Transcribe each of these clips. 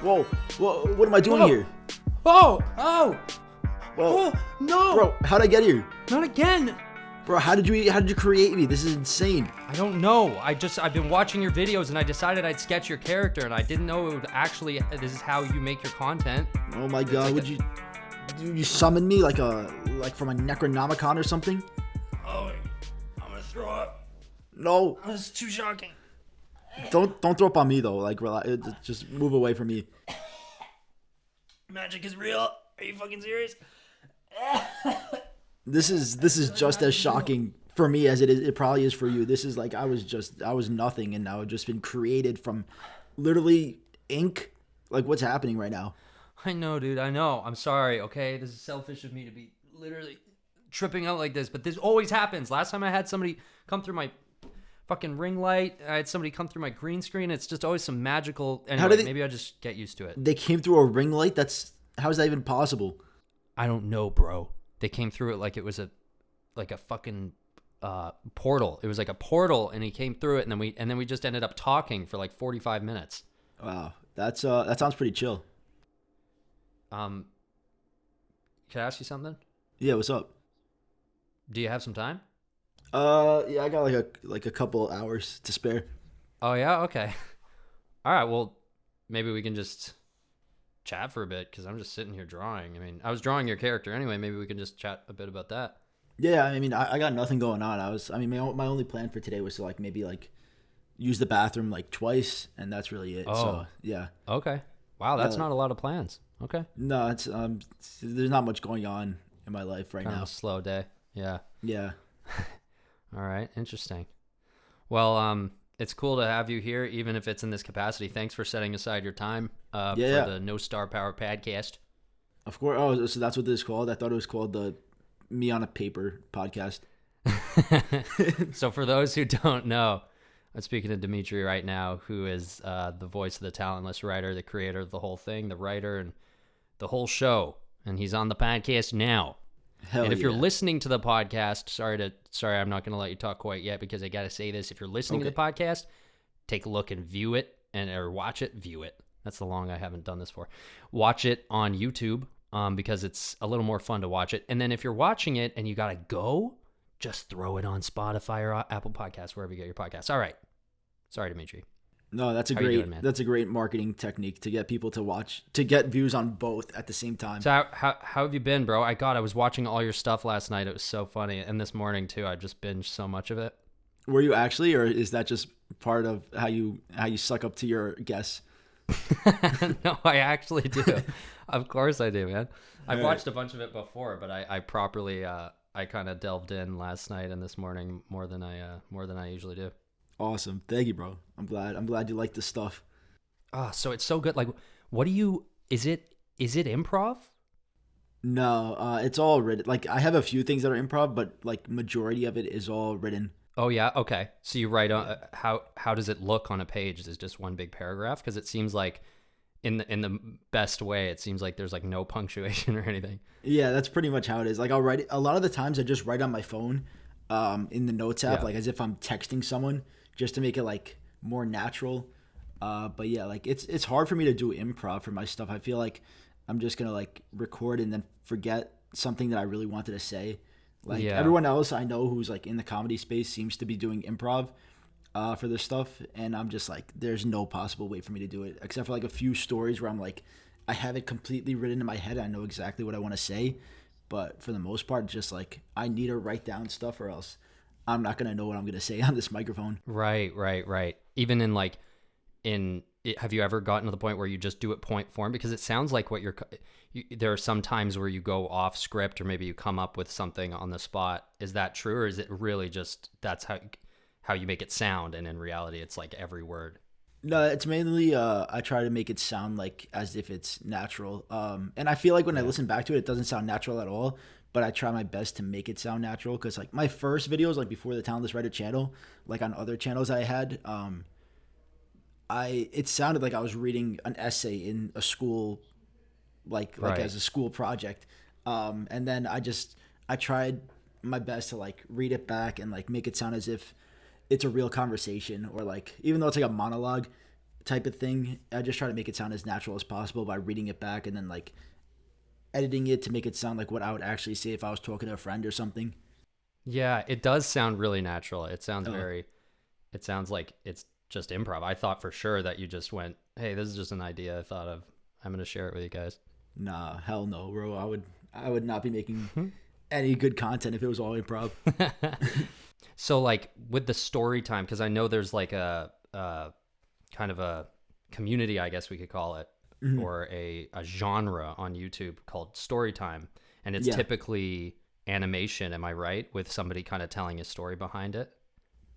Whoa, whoa, what am I doing here? Oh! Whoa, No! bro, how'd I get here? Not again! Bro, how did you create me? This is insane. I don't know. I've been watching your videos and I decided I'd sketch your character and I didn't know it would actually, this is how you make your content. Oh my god, like you summon me like from a Necronomicon or something? Oh, I'm gonna throw up. No, This is too shocking. don't throw up on me though. Like, just move away from me. Magic is real. Are you fucking serious? This is just as shocking for me as it probably is for you. This is like I was nothing and now I've just been created from literally ink. Like, what's happening right now? I know, dude. I know. I'm sorry, okay? This is selfish of me to be literally tripping out like this, but this always happens. Last time I had somebody come through my fucking ring light, I had somebody come through my green screen. It's just always some magical... Anyway, maybe I just get used to it. They came through a ring light? How is that even possible? I don't know, bro. They came through it like it was a fucking portal. It was like a portal, and he came through it, and then we just ended up talking for like 45 minutes. Wow, that sounds pretty chill. Can I ask you something? Yeah, what's up? Do you have some time? Yeah, I got like a couple hours to spare. Oh yeah, okay. All right, well, maybe we can just chat for a bit because I'm just sitting here drawing. I mean, I was drawing your character anyway. Maybe we can just chat a bit about that. Yeah, I mean, I got nothing going on. My only plan for today was to like maybe like use the bathroom like twice, and that's really it. Oh. So yeah. Okay. Wow, that's not a lot of plans. Okay. No, it's there's not much going on in my life right Kind now. of a slow day. Yeah. Yeah. All right. Interesting. Well, it's cool to have you here, even if it's in this capacity. Thanks for setting aside your time for the No Star Power podcast. Of course. Oh, so that's what this is called? I thought it was called the Me on a Paper podcast. So for those who don't know, I'm speaking to Dimitri right now, who is the voice of the talentless writer, the creator of the whole thing, the writer, and the whole show. And he's on the podcast now. Hell and if yeah. you're listening to the podcast, sorry, I'm not going to let you talk quite yet because I got to say this. If you're listening to the podcast, take a look and view it or watch it. View it. That's the long I haven't done this for. Watch it on YouTube because it's a little more fun to watch it. And then if you're watching it and you got to go, just throw it on Spotify or Apple Podcasts, wherever you get your podcasts. All right. Sorry, Dimitri. No, that's a great marketing technique to get people to get views on both at the same time. So how have you been, bro? I was watching all your stuff last night. It was so funny. And this morning too, I just binged so much of it. Were you actually, or is that just part of how you suck up to your guests? No, I actually do. Of course I do, man. I've All watched a bunch of it before, but I properly I kind of delved in last night and this morning more than I usually do. Awesome. Thank you, bro. I'm glad you like this stuff. So it's so good. Like, is it improv? No, it's all written. Like, I have a few things that are improv, but like majority of it is all written. Oh yeah. Okay. So you write on how does it look on a page? Is it just one big paragraph? Because it seems like in the best way, it seems like there's like no punctuation or anything. Yeah, that's pretty much how it is. Like, I'll write it. A lot of the times I just write on my phone, in the notes app, like as if I'm texting someone, just to make it like more natural. But yeah, like it's hard for me to do improv for my stuff. I feel like I'm just gonna like record and then forget something that I really wanted to say. Like everyone else I know who's like in the comedy space seems to be doing improv for this stuff, and I'm just like, there's no possible way for me to do it except for like a few stories where I'm like, I have it completely written in my head. I know exactly what I want to say, but for the most part, just like I need to write down stuff or else I'm not gonna know what I'm gonna say on this microphone. Right. Even have you ever gotten to the point where you just do it point form? Because it sounds like there are some times where you go off script or maybe you come up with something on the spot. Is that true, or is it really just that's how you make it sound, and in reality it's like every word? No, it's mainly I try to make it sound like as if it's natural. And I feel like when I listen back to it, it doesn't sound natural at all. But I try my best to make it sound natural, because like my first videos, like before the Talentless Writer channel, like on other channels I had, it sounded like I was reading an essay in a school, like as a school project. And then I tried my best to like read it back and like make it sound as if it's a real conversation, or like even though it's like a monologue, type of thing. I just try to make it sound as natural as possible by reading it back and then like editing it to make it sound like what I would actually say if I was talking to a friend or something. Yeah, it does sound really natural. It sounds it sounds like it's just improv. I thought for sure that you just went, hey, this is just an idea I thought of. I'm going to share it with you guys. Nah, hell no, bro. I would not be making any good content if it was all improv. So like with the story time, because I know there's like a kind of a community, I guess we could call it, or a genre on YouTube called story time. And it's typically animation, am I right? With somebody kind of telling a story behind it.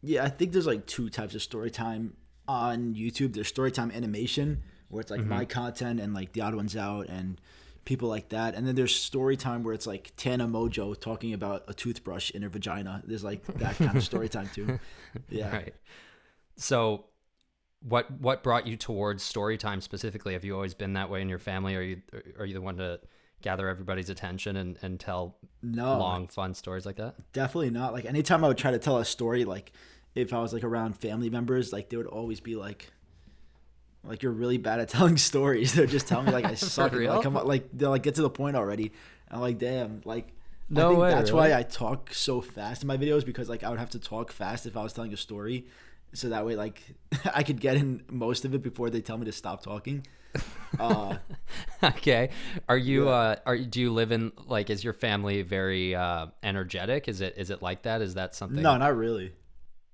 Yeah, I think there's like two types of story time on YouTube. There's story time animation, where it's like my content and like the odd ones out and people like that. And then there's story time where it's like Tana Mojo talking about a toothbrush in her vagina. There's like that kind of story time too. Yeah. Right. So what brought you towards story time specifically? Have you always been that way in your family? Are you the one to gather everybody's attention and tell long fun stories like that? Definitely not. Like anytime I would try to tell a story, like if I was like around family members, like they would always be like you're really bad at telling stories. They're just telling me like I suck. Like come on, like they'll like get to the point already. I'm like, damn, like no I think way, that's really? why I talk so fast in my videos, because like I would have to talk fast if I was telling a story, so that way like I could get in most of it before they tell me to stop talking. Okay. Are you do you live in like, is your family very energetic? Is it like that? Is that something? No, not really.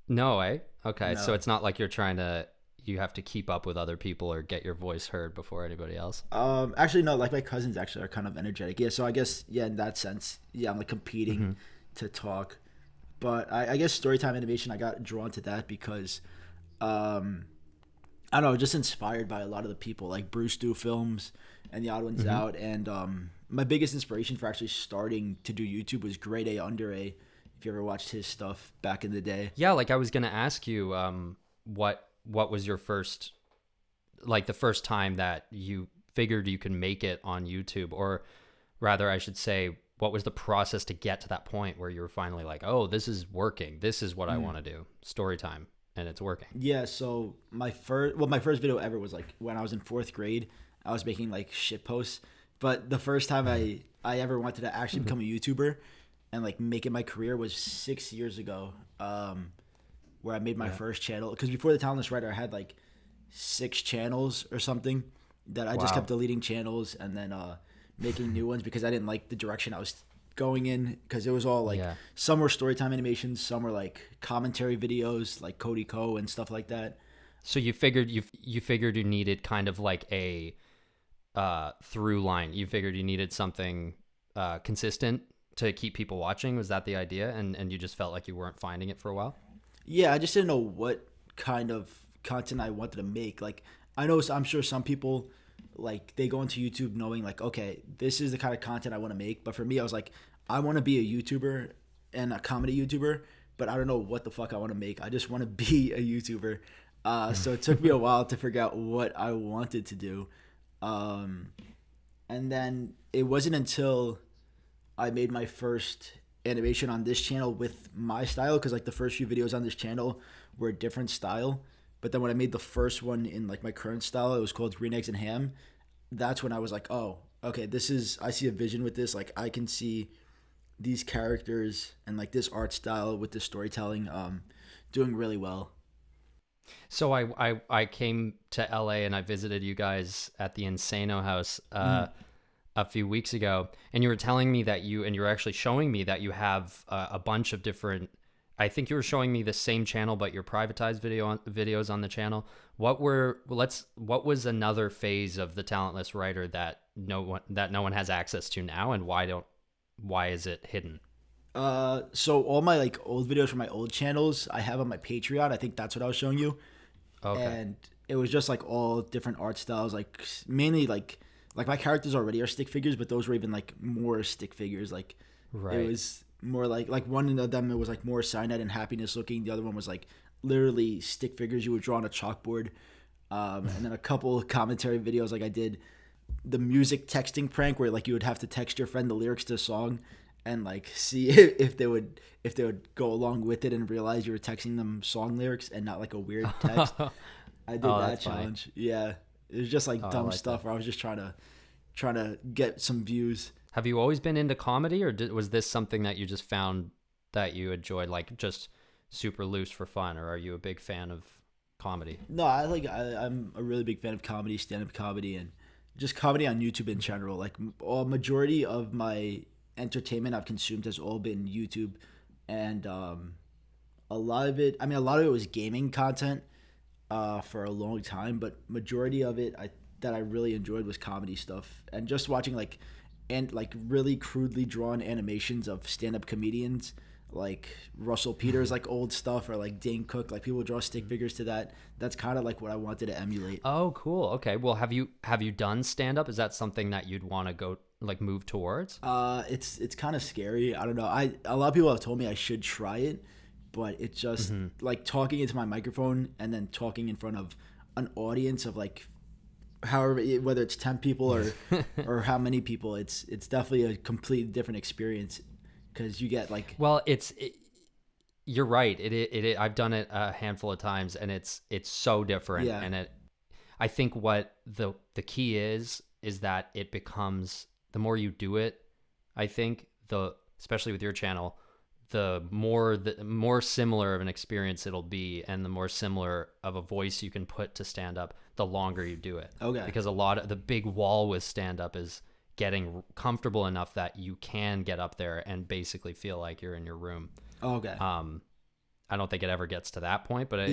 No, eh? Okay. No. So it's not like you have to keep up with other people or get your voice heard before anybody else. Actually no, like my cousins actually are kind of energetic. Yeah, so I guess in that sense, I'm like competing to talk. But I guess storytime animation, I got drawn to that because I don't know, just inspired by a lot of the people like Bruce Do Films and the odd ones out. And my biggest inspiration for actually starting to do YouTube was Grade A Under A. If you ever watched his stuff back in the day. Yeah, like I was gonna ask you, what was your first, like the first time that you figured you could make it on YouTube, or rather I should say, what was the process to get to that point where you were finally like, oh, this is working. This is what I want to do. Story time. And it's working. Yeah, so my first video ever was like when I was in 4th grade. I was making like shit posts, but the first time I ever wanted to actually become a YouTuber and like make it my career was 6 years ago, where I made my first channel. Because before the Talentless Writer, I had like 6 channels or something that I just kept deleting channels and then making new ones because I didn't like the direction I was going in, because it was all like some were storytime animations, some were like commentary videos like Cody Co and stuff like that. So you figured you needed kind of like a through line. You figured you needed something consistent to keep people watching. Was that the idea? And you just felt like you weren't finding it for a while? Yeah, I just didn't know what kind of content I wanted to make. Like I'm sure some people like they go into YouTube knowing like, okay, this is the kind of content I want to make. But for me, I was like, I want to be a YouTuber and a comedy YouTuber, but I don't know what the fuck I want to make. I just want to be a YouTuber. So it took me a while to figure out what I wanted to do. And then it wasn't until I made my first animation on this channel with my style, because like the first few videos on this channel were a different style. But then when I made the first one in like my current style, it was called Green Eggs and Ham. That's when I was like, oh, okay, I see a vision with this. Like I can see these characters and like this art style with this storytelling doing really well. So I came to LA and I visited you guys at the Insano house a few weeks ago, and you were telling me that you're actually showing me that you have a bunch of different, I think you were showing me the same channel, but your privatized videos on the channel. What was another phase of the Talentless Writer that no one has access to now, and why is it hidden? So all my like old videos from my old channels I have on my Patreon. I think that's what I was showing you. Okay. And it was just like all different art styles, like mainly like my characters already are stick figures, but those were even like more stick figures. Like it was more like one of them, it was like more cyanide and happiness looking. The other one was like literally stick figures you would draw on a chalkboard. And then a couple commentary videos, like I did the music texting prank where like you would have to text your friend the lyrics to a song, and like see if they would go along with it and realize you were texting them song lyrics and not like a weird text. I did that challenge. Funny. Yeah, it was just like dumb stuff where I was just trying to get some views. Have you always been into comedy, or was this something that you just found that you enjoyed, like just super loose for fun, or are you a big fan of comedy? No, I'm a really big fan of comedy, stand-up comedy, and just comedy on YouTube in general. Like a majority of my entertainment I've consumed has all been YouTube, and a lot of it was gaming content for a long time, but majority of it that I really enjoyed was comedy stuff, and just watching like really crudely drawn animations of stand-up comedians like Russell Peters, like old stuff, or like Dane Cook, like people draw stick figures to that. That's kind of like what I wanted to emulate. Oh, cool. Okay. Well, have you done stand-up? Is that something that you'd want to go like move towards? It's kind of scary. I don't know. A lot of people have told me I should try it, but it's just like talking into my microphone and then talking in front of an audience of like however, whether it's 10 people or how many people, it's definitely a completely different experience. Because you get like, well, you're right. I've done it a handful of times, and it's so different. Yeah. And I think what the key is that it becomes, the more you do it, I think especially with your channel, the more similar of an experience it'll be, and the more similar of a voice you can put to stand up, the longer you do it. Okay. Because a lot of the big wall with stand up is getting comfortable enough that you can get up there and basically feel like you're in your room. Okay. I don't think it ever gets to that point, but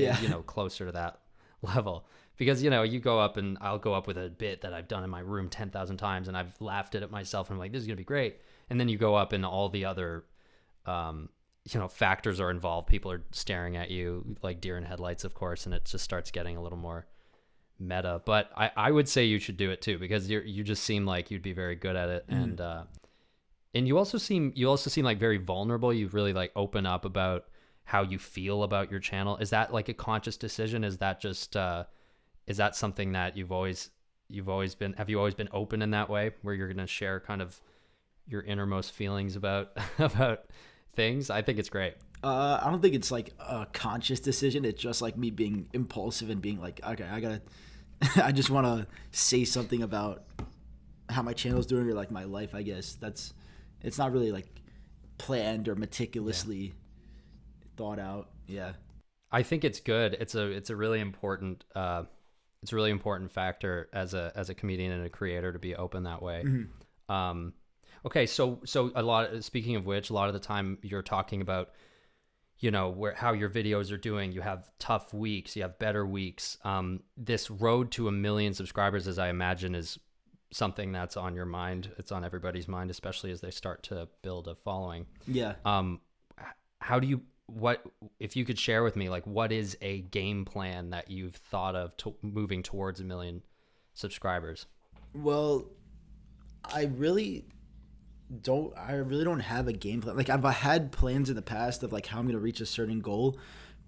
closer to that level, because you go up, and I'll go up with a bit that I've done in my room 10,000 times, and I've laughed at it myself, and I'm like, this is gonna be great. And then you go up, and all the other factors are involved. People are staring at you like deer in headlights, of course, and it just starts getting a little more meta. But I would say you should do it too, because you just seem like you'd be very good at it. And you also seem like very vulnerable. You really like open up about how you feel about your channel. Is that like a conscious decision? Is that just is that something that have you always been open in that way, where you're going to share kind of your innermost feelings about things? I think it's great. I don't think it's like a conscious decision. It's just like me being impulsive and being like, okay, I just want to say something about how my channel's doing, or like my life, I guess. It's not really like planned or meticulously thought out. Yeah. I think it's good. It's a really important factor as a comedian and a creator to be open that way. Mm-hmm. Okay, so speaking of which, a lot of the time you're talking about, how your videos are doing. You have tough weeks, you have better weeks. This road to 1 million subscribers, as I imagine, is something that's on your mind. It's on everybody's mind, especially as they start to build a following. Yeah. If you could share with me, like, what is a game plan that you've thought of moving towards 1 million subscribers? Well, I really don't have a game plan. Like, I've had plans in the past of like how I'm going to reach a certain goal,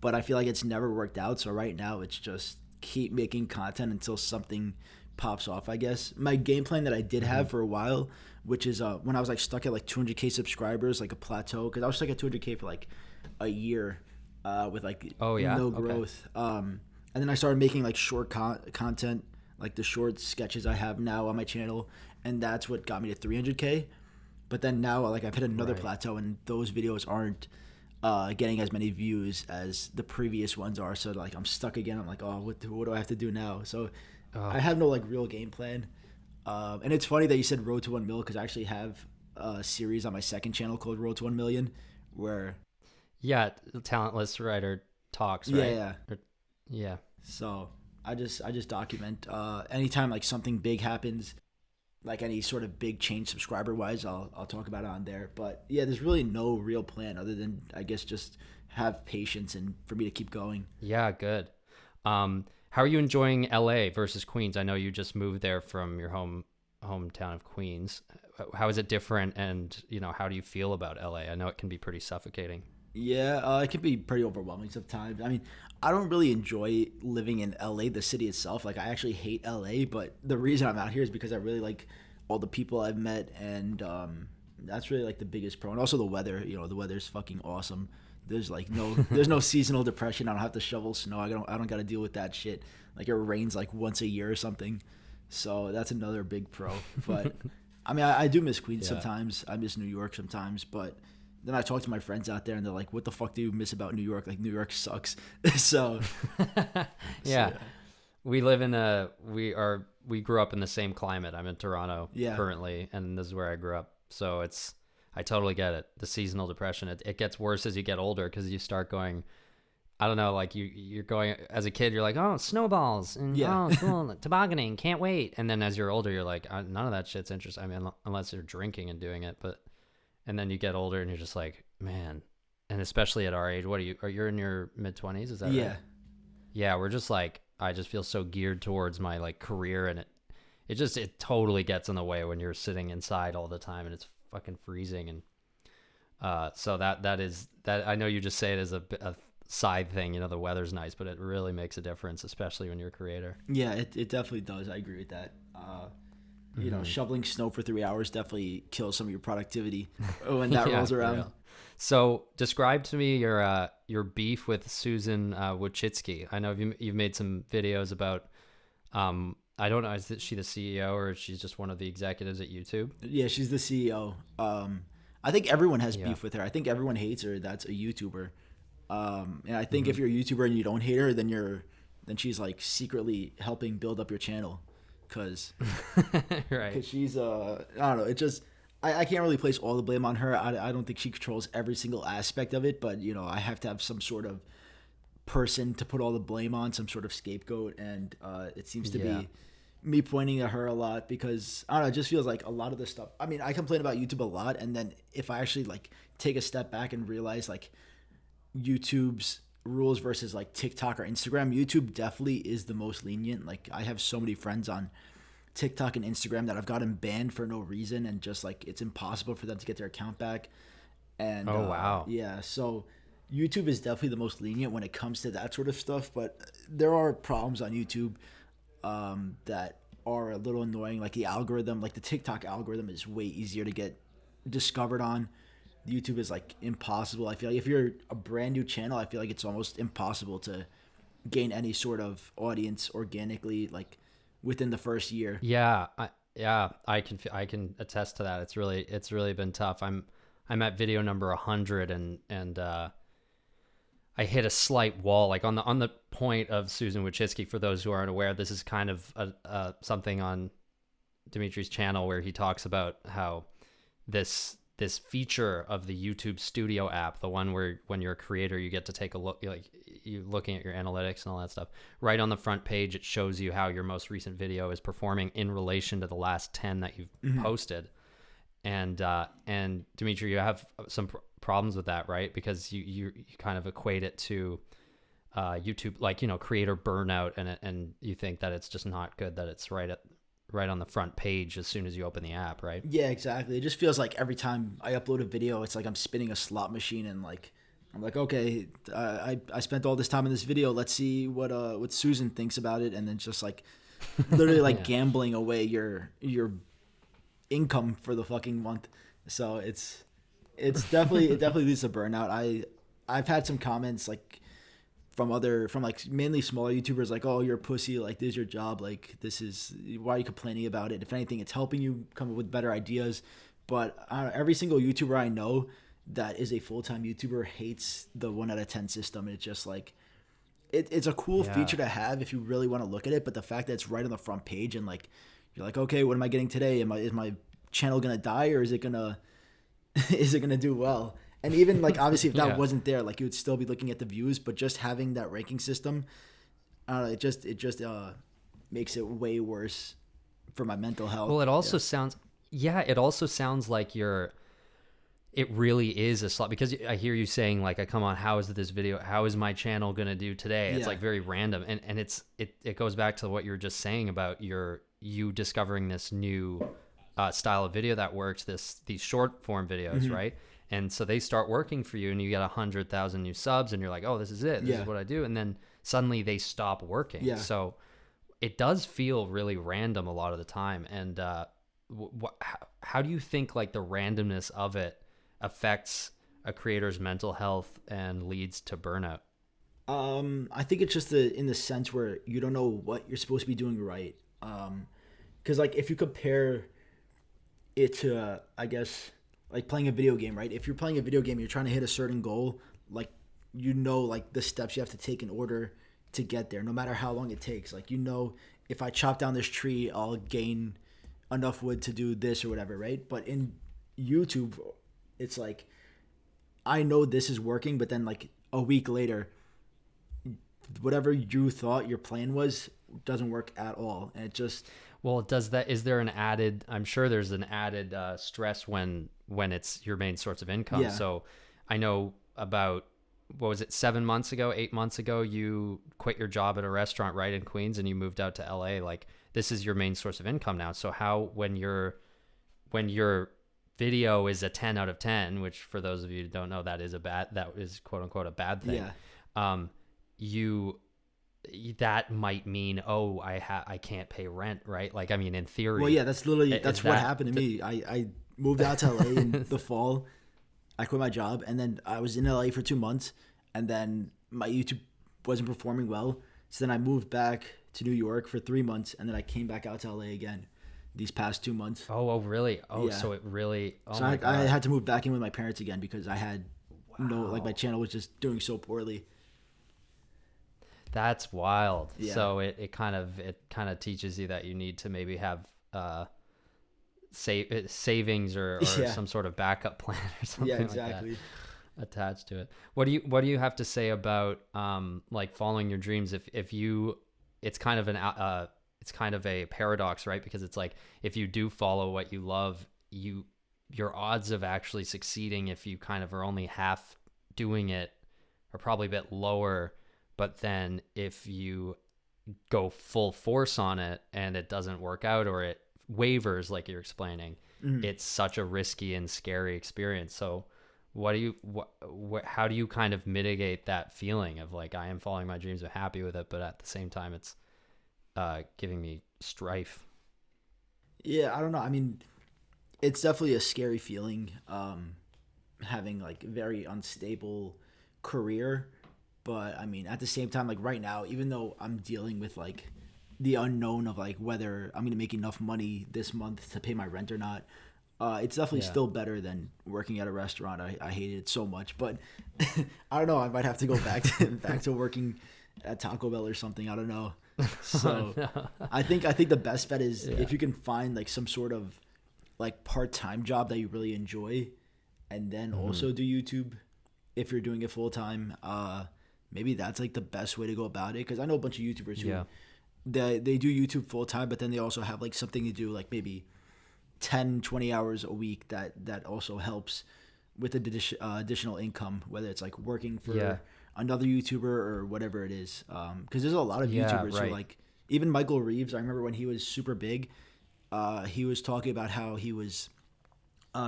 but I feel like it's never worked out. So right now it's just keep making content until something pops off, I guess. My game plan that I did have for a while, which is when I was like stuck at like 200K subscribers, like a plateau, because I was stuck at 200K for like a year with like no growth. Okay. And then I started making like short content, like the short sketches I have now on my channel, and that's what got me to 300K. But then now, like, I've hit another plateau, and those videos aren't getting as many views as the previous ones are. So like, I'm stuck again. I'm like, oh, what do I have to do now? So I have no like real game plan. And it's funny that you said Road to 1 Mil, because I actually have a series on my second channel called Road to 1 Million, where talentless writer talks, right? Yeah. So I just document anytime like something big happens, like any sort of big change subscriber wise, I'll talk about it on there. But yeah, there's really no real plan other than, I guess, just have patience and for me to keep going. Yeah, good. How are you enjoying LA versus Queens? I know you just moved there from your hometown of Queens. How is it different, and how do you feel about LA? I know it can be pretty suffocating. Yeah, it can be pretty overwhelming sometimes. I mean, I don't really enjoy living in LA, the city itself. Like, I actually hate LA, but the reason I'm out here is because I really like all the people I've met and That's really like the biggest pro, and also the weather. The weather's fucking awesome. There's no seasonal depression. I don't have to shovel snow. I don't got to deal with that shit. Like it rains like once a year or something. So that's another big pro. But I mean, I do miss Queens sometimes. I miss New York sometimes. But then I talk to my friends out there, and they're like, "What the fuck do you miss about New York? Like New York sucks." so yeah. We live in we grew up in the same climate. I'm in Toronto currently, and this is where I grew up. So I totally get it. The seasonal depression, it gets worse as you get older because you start going, I don't know, like you're going, as a kid, you're like, oh, snowballs, and oh, cool, tobogganing, can't wait. And then as you're older, you're like, none of that shit's interesting. I mean, unless you're drinking and doing it, and then you get older and you're just like, man, and especially at our age, you're in your mid-20s, is that right? Yeah, we're just like, I just feel so geared towards my like career, and it totally gets in the way when you're sitting inside all the time and it's fucking freezing. And so that I know you just say it as a side thing, the weather's nice, but it really makes a difference, especially when you're a creator. Yeah, it definitely does. I agree with that. Shoveling snow for 3 hours definitely kills some of your productivity when that rolls around. Yeah. So describe to me your beef with Susan Wojcicki. I know you've made some videos about, I don't know, is she the CEO or she's just one of the executives at YouTube? Yeah, she's the CEO. I think everyone has beef with her. I think everyone hates her that's a YouTuber. And I think if you're a YouTuber and you don't hate her, then she's like secretly helping build up your channel. Cause she's I don't know, it just I can't really place all the blame on her. I don't think she controls every single aspect of it, but I have to have some sort of person to put all the blame on, some sort of scapegoat, and it seems to be me pointing at her a lot because I don't know, it just feels like a lot of the stuff. I mean, I complain about YouTube a lot, and then if I actually like take a step back and realize like YouTube's rules versus like TikTok or Instagram, YouTube definitely is the most lenient. Like I have so many friends on TikTok and Instagram that I've gotten banned for no reason, and just like it's impossible for them to get their account back. And wow. So YouTube is definitely the most lenient when it comes to that sort of stuff, but there are problems on YouTube that are a little annoying. Like the algorithm, like the TikTok algorithm is way easier to get discovered on. YouTube is like impossible. I feel like if you're a brand new channel, I feel like it's almost impossible to gain any sort of audience organically, like within the first year. I can attest to that. It's really been tough. I'm at video number 100 and I hit a slight wall, like on the point of Susan Wojcicki. For those who aren't aware, this is kind of something on Dimitri's channel where he talks about how this feature of the YouTube Studio app, the one where when you're a creator, you get to take a look, like you looking at your analytics and all that stuff. Right on the front page, it shows you how your most recent video is performing in relation to the last 10 that you've posted. And Dimitri, you have some problems with that, right? Because you kind of equate it to YouTube, like, creator burnout, and you think that it's just not good that it's right on the front page as soon as you open the app, right? Yeah, exactly. It just feels like every time I upload a video, it's like I'm spinning a slot machine, and like I'm like, okay, I spent all this time in this video. Let's see what Susan thinks about it, and then just like literally like gambling away your income for the fucking month. So it definitely leads to burnout. I've had some comments like from like mainly smaller YouTubers, like, oh, you're a pussy, like this is your job, like this is why are you complaining about it? If anything, it's helping you come up with better ideas. But every single YouTuber I know that is a full-time YouTuber hates the 1 out of 10 system. It's just like it's a cool feature to have if you really want to look at it, but the fact that it's right on the front page and like you're like, okay, what am I getting today? Is my channel gonna die, or is it gonna do well? And even like obviously if that wasn't there, like you would still be looking at the views, but just having that ranking system, it just makes it way worse for my mental health. Well, it also sounds like it really is a slot, because I hear you saying like, come on, how is my channel gonna do today? It's like very random, and it goes back to what you were just saying about you discovering this new style of video that works, these short form videos, right? And so they start working for you, and you get 100,000 new subs, and you're like, oh, this is it. This is what I do. And then suddenly they stop working. Yeah. So it does feel really random a lot of the time. And how do you think like the randomness of it affects a creator's mental health and leads to burnout? I think it's just in the sense where you don't know what you're supposed to be doing right. Because like if you compare it to, I guess, like playing a video game, right? If you're playing a video game, you're trying to hit a certain goal, like like the steps you have to take in order to get there, no matter how long it takes. Like if I chop down this tree, I'll gain enough wood to do this or whatever, right? But in YouTube, it's like I know this is working, but then like a week later, whatever you thought your plan was doesn't work at all, and it just well, does that, is there an added, I'm sure there's an added stress when it's your main source of income. Yeah. So I know about, what was it, 7 months ago, 8 months ago, you quit your job at a restaurant right in Queens and you moved out to LA. Like this is your main source of income now. So how, when your video is a 10 out of 10, which for those of you who don't know, that is quote unquote a bad thing. Yeah. That might mean, oh, I can't pay rent, right? Like, I mean, in theory. Well, yeah, that's literally what happened to me. I moved out to LA in the fall. I quit my job, and then I was in LA for 2 months, and then my YouTube wasn't performing well. So then I moved back to New York for 3 months, and then I came back out to LA again these past 2 months. Oh, really? Oh, yeah. So it really. Oh, so I had to move back in with my parents again because I had my channel was just doing so poorly. That's wild. Yeah. So it kind of teaches you that you need to maybe have savings or some sort of backup plan or something like that attached to it. What do you have to say about like following your dreams? If you, it's kind of a paradox, right? Because it's like if you do follow what you love, your odds of actually succeeding if you kind of are only half doing it are probably a bit lower. But then if you go full force on it and it doesn't work out or it wavers, like you're explaining, it's such a risky and scary experience. So how do you kind of mitigate that feeling of like, I am following my dreams, I'm happy with it, but at the same time, it's giving me strife? Yeah, I don't know. I mean, it's definitely a scary feeling, having like a very unstable career. But I mean, at the same time, like right now, even though I'm dealing with like the unknown of like whether I'm going to make enough money this month to pay my rent or not, it's definitely still better than working at a restaurant. I hated it so much, but I don't know. I might have to go back to working at Taco Bell or something. I don't know. So I think the best bet is if you can find like some sort of like part-time job that you really enjoy, and then also do YouTube if you're doing it full time. Maybe that's like the best way to go about it, because I know a bunch of YouTubers who they do YouTube full time, but then they also have like something to do like maybe 10-20 hours a week that also helps with additional income, whether it's like working for another YouTuber or whatever it is. Because there's a lot of YouTubers who like, even Michael Reeves, I remember when he was super big, he was talking about how he was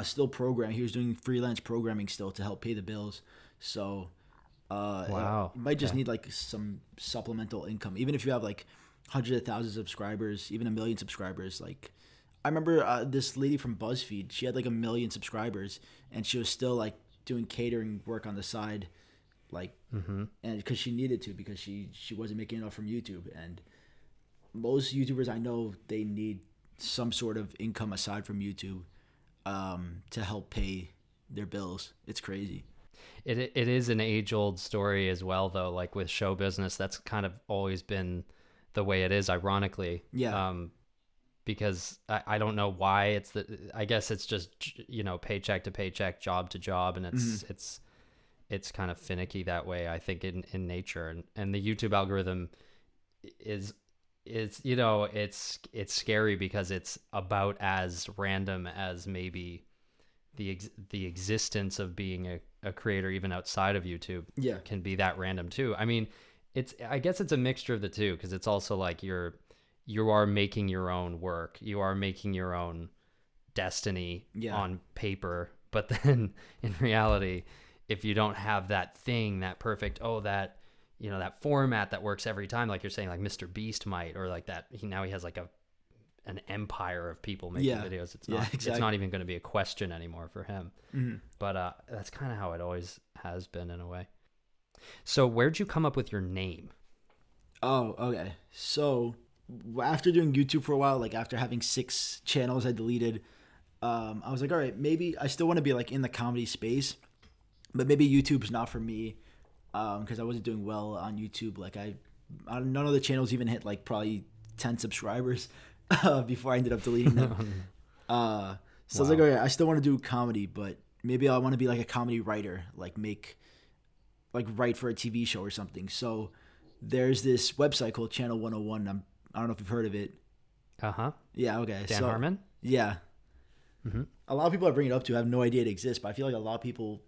still programming. He was doing freelance programming still to help pay the bills. So you might just need like some supplemental income, even if you have like hundreds of thousands of subscribers, even 1 million subscribers. Like I remember this lady from BuzzFeed, she had like 1 million subscribers, and she was still like doing catering work on the side, like and because she needed to, because she wasn't making enough from YouTube. And most YouTubers I know, they need some sort of income aside from YouTube to help pay their bills. It's crazy. It is an age-old story as well, though. Like with show business, that's kind of always been the way it is, ironically. Yeah. Because I don't know why I guess it's just, paycheck to paycheck, job to job, and it's kind of finicky that way, I think, in nature. And the YouTube algorithm is it's scary because it's about as random as maybe the existence of being a creator even outside of YouTube can be that random too. I mean, I guess it's a mixture of the two, because it's also like you are making your own work, you are making your own destiny on paper, but then in reality, if you don't have that thing, that perfect, that format that works every time, like you're saying, like Mr. Beast might, or like that, he has like an empire of people making videos. It's not exactly. It's not even going to be a question anymore for him. Mm-hmm. But that's kind of how it always has been in a way. So where'd you come up with your name? Oh, okay. So after doing YouTube for a while, like after having 6 channels I deleted, I was like, all right, maybe I still want to be like in the comedy space, but maybe YouTube's not for me, because I wasn't doing well on YouTube. Like none of the channels even hit like probably 10 subscribers before I ended up deleting them. So I was like, okay, I still want to do comedy, but maybe I want to be like a comedy writer, like write for a TV show or something. So there's this website called Channel 101. I don't know if you've heard of it. Yeah. Okay. Dan Harmon. Yeah. Mm-hmm. A lot of people I bring it up to have no idea it exists, but I feel like a lot of people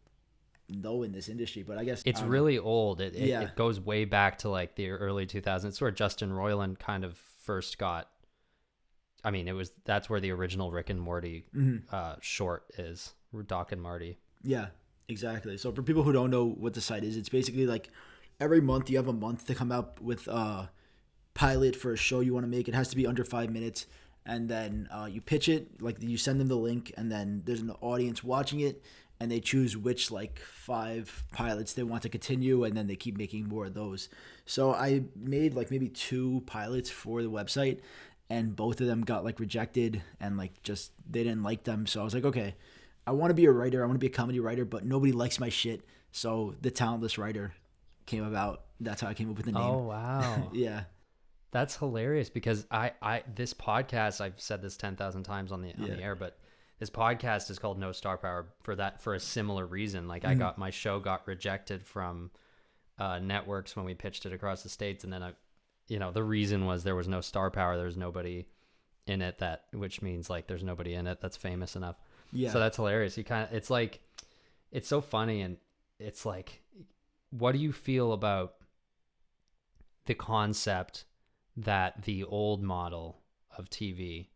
know in this industry. But I guess it's really old. It goes way back to like the early 2000s. It's where Justin Roiland kind of first got. I mean, that's where the original Rick and Morty short is. Doc and Marty. Yeah, exactly. So for people who don't know what the site is, it's basically like every month you have a month to come out with a pilot for a show you want to make. It has to be under 5 minutes. And then you pitch it, like you send them the link, and then there's an audience watching it, and they choose which like 5 pilots they want to continue, and then they keep making more of those. So I made like maybe 2 pilots for the website, and both of them got like rejected, and like just they didn't like them. So I was like, okay, I want to be a writer, I want to be a comedy writer, but nobody likes my shit. So the Talentless Writer came about. That's how I came up with the name. Oh wow. Yeah. That's hilarious because this podcast, I've said this 10,000 times on the air, but this podcast is called No Star Power for a similar reason. Like my show got rejected from networks when we pitched it across the States. And then the reason was there was no star power. There's nobody in it which means like there's nobody in it that's famous enough. Yeah. So that's hilarious. It's like, it's so funny. And it's like, what do you feel about the concept that the old model of TV,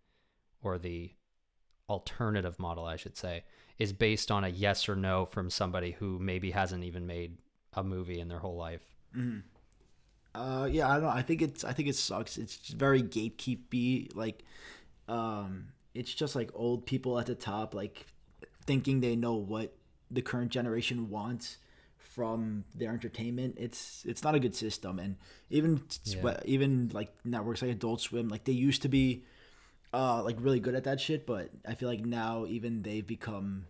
or the alternative model, I should say, is based on a yes or no from somebody who maybe hasn't even made a movie in their whole life? Mm-hmm. Yeah, I don't know. I think it sucks. It's just very gatekeepy. Like, it's just like old people at the top, like thinking they know what the current generation wants from their entertainment. It's not a good system. And even like networks like Adult Swim, like they used to be like really good at that shit, but I feel like now even they've become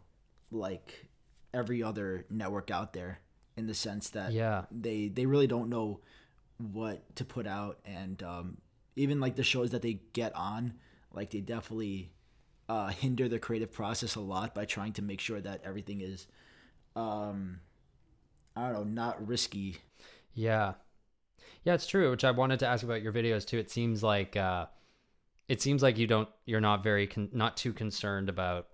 like every other network out there, in the sense that they really don't know what to put out. And even like the shows that they get on, like they definitely hinder the creative process a lot by trying to make sure that everything is I don't know, not risky. Yeah, it's true. Which I wanted to ask about your videos too. It seems like you're not not too concerned about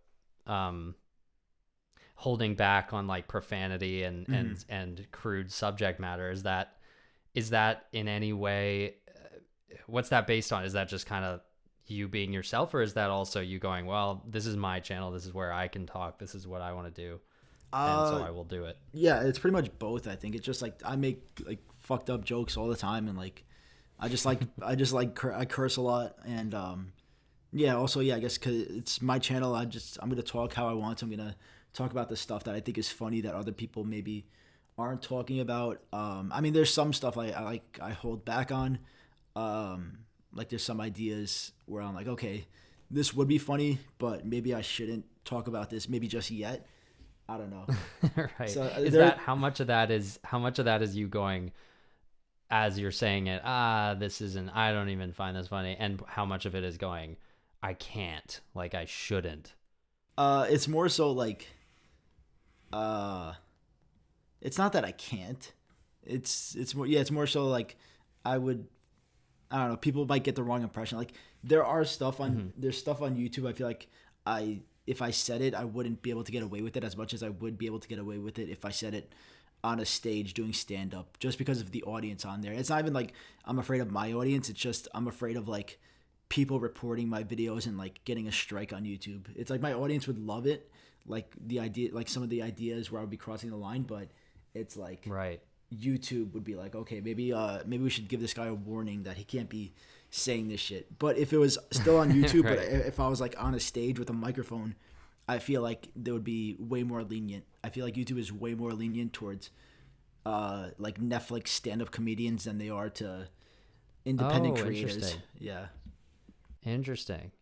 holding back on like profanity and crude subject matter. Is that in any way? What's that based on? Is that just kind of you being yourself, or is that also you going, well, this is my channel, this is where I can talk, this is what I want to do? And so I will do it. Yeah, it's pretty much both. I think it's just like I make like fucked up jokes all the time, and like I curse a lot, and also I guess because it's my channel, I'm gonna talk how I want. I'm gonna talk about the stuff that I think is funny that other people maybe aren't talking about. I mean, there's some stuff I hold back on. Like there's some ideas where I'm like, okay, this would be funny, but maybe I shouldn't talk about this, maybe just yet. I don't know. Right. So that how much of that is you going, as you're saying it, this isn't, I don't even find this funny, and how much of it is going, I can't, like I shouldn't? It's more so like it's not that I can't. It's more so like I don't know, people might get the wrong impression. Like there are stuff on there's stuff on YouTube I feel like if I said it, I wouldn't be able to get away with it as much as I would be able to get away with it if I said it on a stage doing stand-up, just because of the audience on there. It's not even like I'm afraid of my audience. It's just I'm afraid of like people reporting my videos and like getting a strike on YouTube. It's like my audience would love it, like the idea, like some of the ideas where I would be crossing the line, but it's like right. YouTube would be like, okay, maybe we should give this guy a warning that he can't be saying this shit. But if it was still on YouTube, Right. but if I was like on a stage with a microphone, I feel like they would be way more lenient. I feel like YouTube is way more lenient towards like Netflix stand-up comedians than they are to independent Oh, creators. interesting. Yeah. Interesting.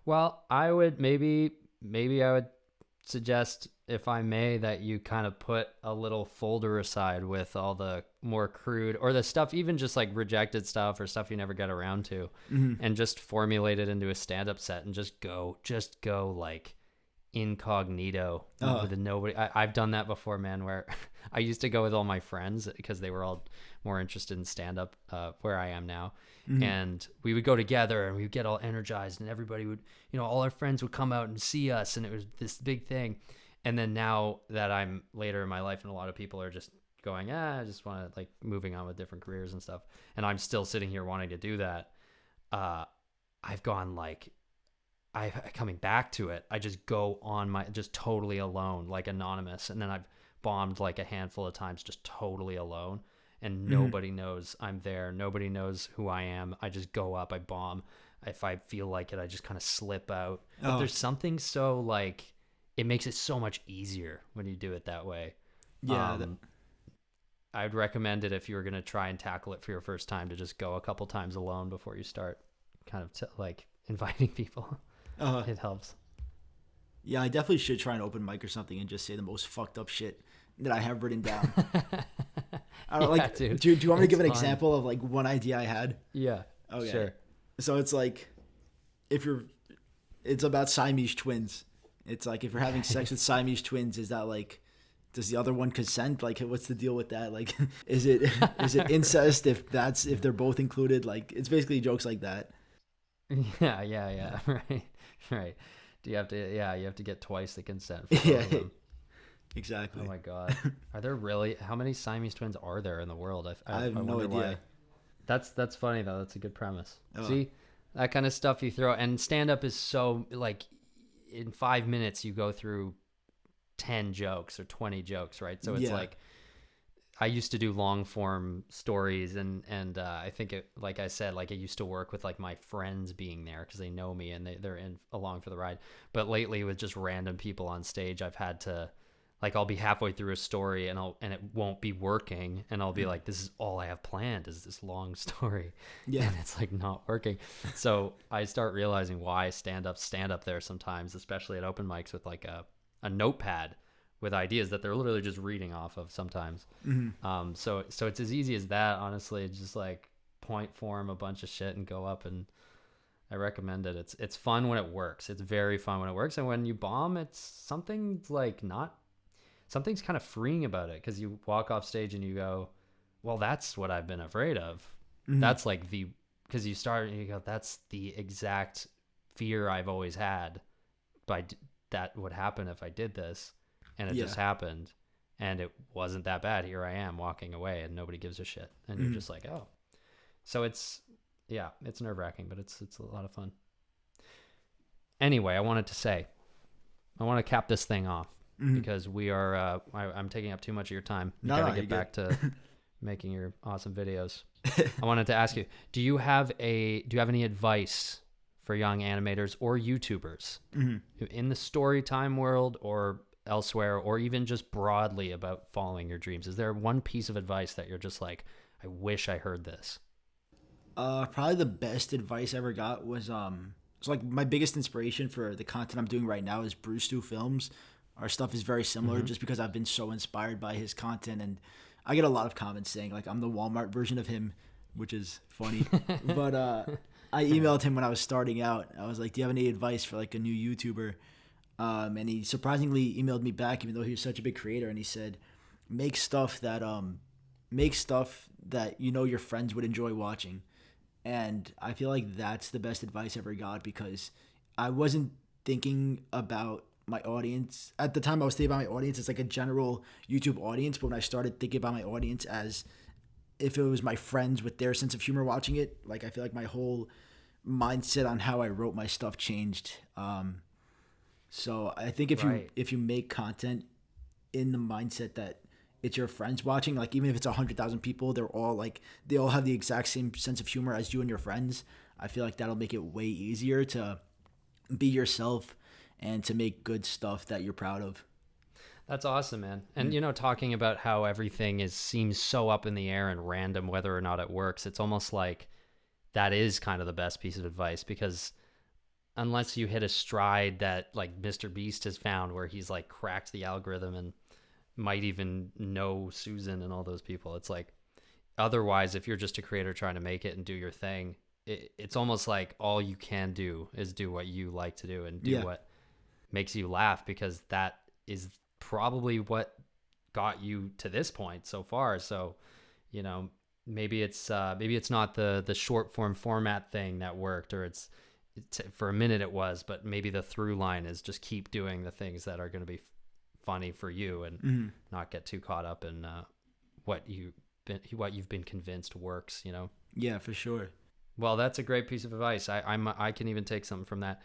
Well, I would maybe I would suggest, if I may, that you kind of put a little folder aside with all the more crude or the stuff, even just like rejected stuff or stuff you never get around to, and just formulate it into a stand-up set and just go like incognito with nobody. I've done that before, man, where I used to go with all my friends because they were all more interested in stand-up where I am now. And we would go together and we would get all energized and everybody would, all our friends would come out and see us, and it was this big thing. And then now that I'm later in my life and a lot of people are just going, I just want to like moving on with different careers and stuff, and I'm still sitting here wanting to do that, I've gone like, coming back to it, I just go on just totally alone, like anonymous, and then I've bombed like a handful of times just totally alone, and nobody knows I'm there, nobody knows who I am. I just go up, I bomb. If I feel like it, I just kind of slip out. But there's something so like, it makes it so much easier when you do it that way. Yeah. I'd recommend it if you were going to try and tackle it for your first time, to just go a couple times alone before you start kind of like inviting people. It helps. Yeah, I definitely should try an open mic or something and just say the most fucked up shit that I have written down. I don't like. Dude, do you want me to give an fun. example of like one idea I had? Yeah. Okay. Sure. So it's like, it's about Siamese twins. It's like, if you're having sex with Siamese twins, is that like, does the other one consent? Like, what's the deal with that? Like, is it incest if they're both included? Like, it's basically jokes like that. Yeah. Right. Do you have to? Yeah, you have to get twice the consent for both of them. Exactly. Oh my god. Are there really? How many Siamese twins are there in the world? I have no idea. Why. That's funny though. That's a good premise. See, that kind of stuff you throw, and stand up is so like, in 5 minutes you go through 10 jokes or 20 jokes, right? So it's like, I used to do long form stories, and I think it, like I said, like, it used to work with like my friends being there because they know me and they're in along for the ride. But lately with just random people on stage, I've had to, like, I'll be halfway through a story and it won't be working, and I'll be like, this is all I have planned is this long story. Yeah. And it's like not working. So I start realizing why stand up there sometimes, especially at open mics, with like a notepad with ideas that they're literally just reading off of sometimes. So it's as easy as that, honestly. It's just like point form a bunch of shit and go up, and I recommend it. It's fun when it works. It's very fun when it works. And when you bomb, it's something's kind of freeing about it, because you walk off stage and you go, well, that's what I've been afraid of. That's like because you start and you go, that's the exact fear I've always had, that would happen if I did this. And it just happened, and it wasn't that bad. Here I am walking away and nobody gives a shit. And you're just like, oh. So it's nerve wracking, but it's a lot of fun. Anyway, I want to cap this thing off because we are, I'm taking up too much of your time. You gotta get back to making your awesome videos. I wanted to ask you, do you have any advice for young animators or YouTubers in the story time world or elsewhere, or even just broadly about following your dreams? Is there one piece of advice that you're just like, I wish I heard this? Probably the best advice I ever got was so like my biggest inspiration for the content I'm doing right now is Bruce Stu Films. Our stuff is very similar just because I've been so inspired by his content, and I get a lot of comments saying like I'm the Walmart version of him, which is funny. But I emailed him when I was starting out. I was like, do you have any advice for like a new YouTuber? And he surprisingly emailed me back, even though he was such a big creator, and he said, make stuff that your friends would enjoy watching. And I feel like that's the best advice I ever got, because I wasn't thinking about my audience at the time. I was thinking about my audience as like a general YouTube audience, but when I started thinking about my audience as if it was my friends with their sense of humor watching it, like, I feel like my whole mindset on how I wrote my stuff changed. So I think if you make content in the mindset that it's your friends watching, like even if it's 100,000 people, they all have the exact same sense of humor as you and your friends. I feel like that'll make it way easier to be yourself and to make good stuff that you're proud of. That's awesome, man. And talking about how everything seems so up in the air and random whether or not it works, it's almost like that is kind of the best piece of advice, because unless you hit a stride that like Mr. Beast has found where he's like cracked the algorithm and might even know Susan and all those people, it's like otherwise if you're just a creator trying to make it and do your thing, it's almost like all you can do is do what you like to do and do what makes you laugh, because that is probably what got you to this point so far. So maybe it's not the short form format thing that worked, or it's for a minute it was, but maybe the through line is just keep doing the things that are going to be funny for you and not get too caught up in what you've been convinced works. Yeah, for sure. Well, that's a great piece of advice. I can even take something from that.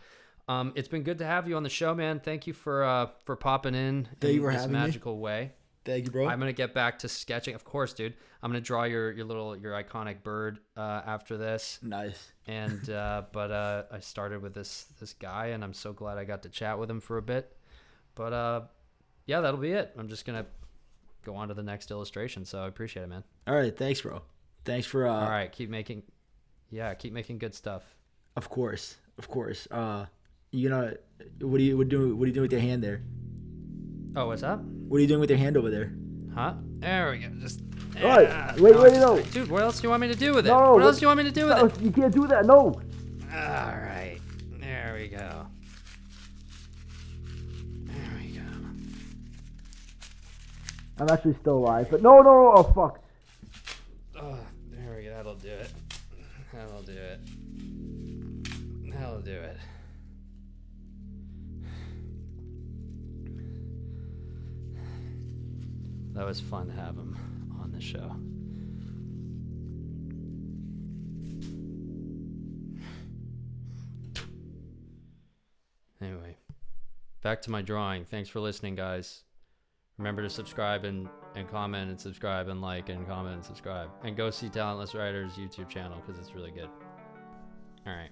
It's been good to have you on the show, man. Thank you for popping in this magical way. Thank you, bro. I'm gonna get back to sketching, of course, dude. I'm gonna draw your iconic bird after this. Nice. And but I started with this guy, and I'm so glad I got to chat with him for a bit. But yeah, that'll be it. I'm just gonna go on to the next illustration. So I appreciate it, man. All right, thanks, bro. Thanks for. All right, keep making good stuff. Of course. You know, what are you doing with your hand there? Oh, what's up? What are you doing with your hand over there? Huh? There we go. Just. Wait, no. Dude, what else do you want me to do with it? No, what else do you want me to do with it? You can't do that. No. All right. There we go. I'm actually still alive, but no. Oh, fuck. Oh, there we go. That'll do it. That was fun to have him on the show. Anyway, back to my drawing. Thanks for listening, guys. Remember to subscribe and comment and subscribe and like and comment and subscribe. And go see Talentless Writer's YouTube channel because it's really good. All right.